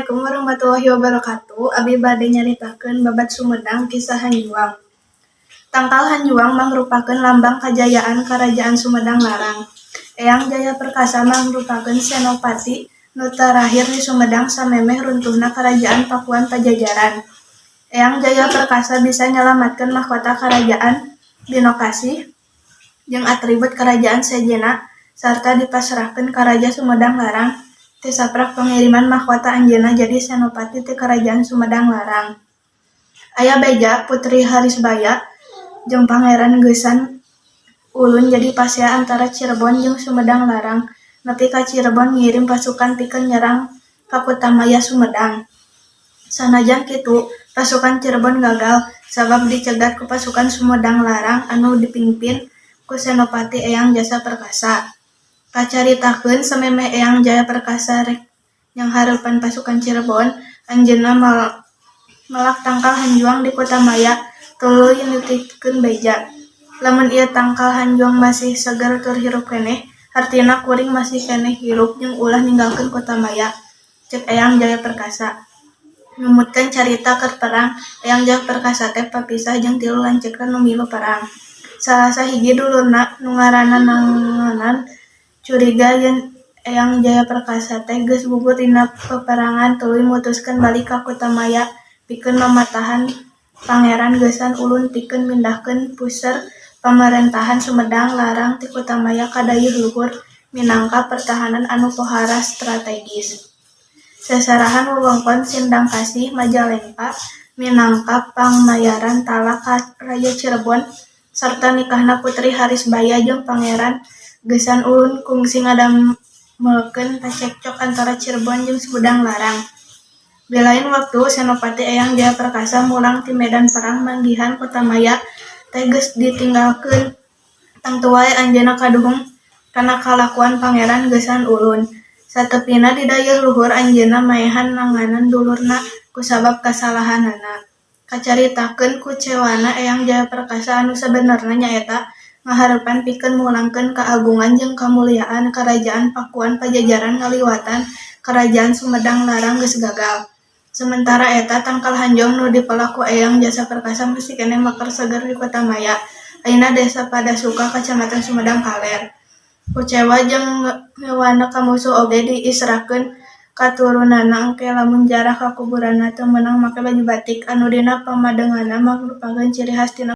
Assalamualaikum warahmatullahi wabarakatuh. Abi bade nyaritakeun babad Sumedang kisah Hanjuang. Tangkal Hanjuang mangrupakeun lambang kajayaan Karajaan Sumedang Larang. Eyang Jaya Perkasa mangrupakeun senopati nu terakhir di Sumedang samemeh runtuhna Karajaan Pakuan Pajajaran. Eyang Jaya Perkasa bisa nyelamatkeun mahkota Karajaan Binokasih jeung atribut Karajaan sejenna sarta dipasrahkeun ka Raja Sumedang Larang. Tisaprak pengiriman mahkota anjeunna jadi senopati ti Karajaan Sumedang Larang. Aya Beja putri Harisbaya jeung Pangeran Geusan ulun jadi pasea antara Cirebon jeung Sumedang Larang. Nepi ka Cirebon ngirim pasukan pikeun nyerang ka Kutamaya Sumedang. Sanajan kitu, pasukan Cirebon gagal sabab dicegat ku pasukan Sumedang Larang anu dipimpin ku Senopati Eyang Jasa Perkasa. Kacaritakeun samemeh Eyang Jaya Perkasa rek nyanghareupan pasukan Cirebon, anjeunna melak tangkal Hanjuang di Kutamaya tuluy nitipkeun Beja. Lamun ieu tangkal Hanjuang masih seger tur hirup keneh, hartina kuring masih keneh hirup jeung ulah ninggalkeun Kutamaya, ceuk Eyang Jaya Perkasa. Numutkeun carita keur perang, Eyang Jaya Perkasa teh papisah jeung 3 lanceukna nu milu perang. Salah sahiji dulurna nu ngaranna Nangonan curiga yen Eyang Jaya Perkasa teh geus gugur dina peperangan tuluy mutuskeun balik ka Kutamaya pikeun mamatahan Pangeran Geusan ulun pikeun mindahkeun puser pamarentahan Sumedang Larang ti Kutamaya ka dayeuh luhur minangka pertahanan anu pohara strategis. Sesarahan wewengkon Sindangkasih Majalengka minangka pangmayaran talak ka Raja Cirebon sarta nikahna Putri Harisbaya jeung Pangeran Geusan ulun kungsi ngadamelkeun pacekcok antara Cirebon jeung Sumedang Larang. Di lain waktu, Senopati Eyang Jaya Perkasa mulang ti medan perang manggihan Kutamaya teh geus ditinggalkeun tangtu wae anjeunna kaduhung kana kalakuan Pangeran Geusan ulun. Satepina di dayeuh luhur anjeunna maehan nanganan dulurna kusabab kasalahanana. Kacaritakeun ku cewana Eyang Jaya Perkasa anu sabenerna nyaeta ngahareupan pikeun mulangkeun kaagungan jeung kamuliaan Karajaan Pakuan Pajajaran ngaliwatan Karajaan Sumedang Larang geus gagal. Sementara eta tangkal Hanjuang nu dipelak ku Eyang Jasa Perkasa masih keneh makar seger di Kutamaya, ayeuna Desa Padasuka Kacamatan Sumedang Kaler. Kucewa jeung ngewana ka musuh oge diisrahkeun katurunanna engke lamun jarah kakuburanna teu meunang make baju batik anu dina pamadeunganna mangrupakeun ciri has tina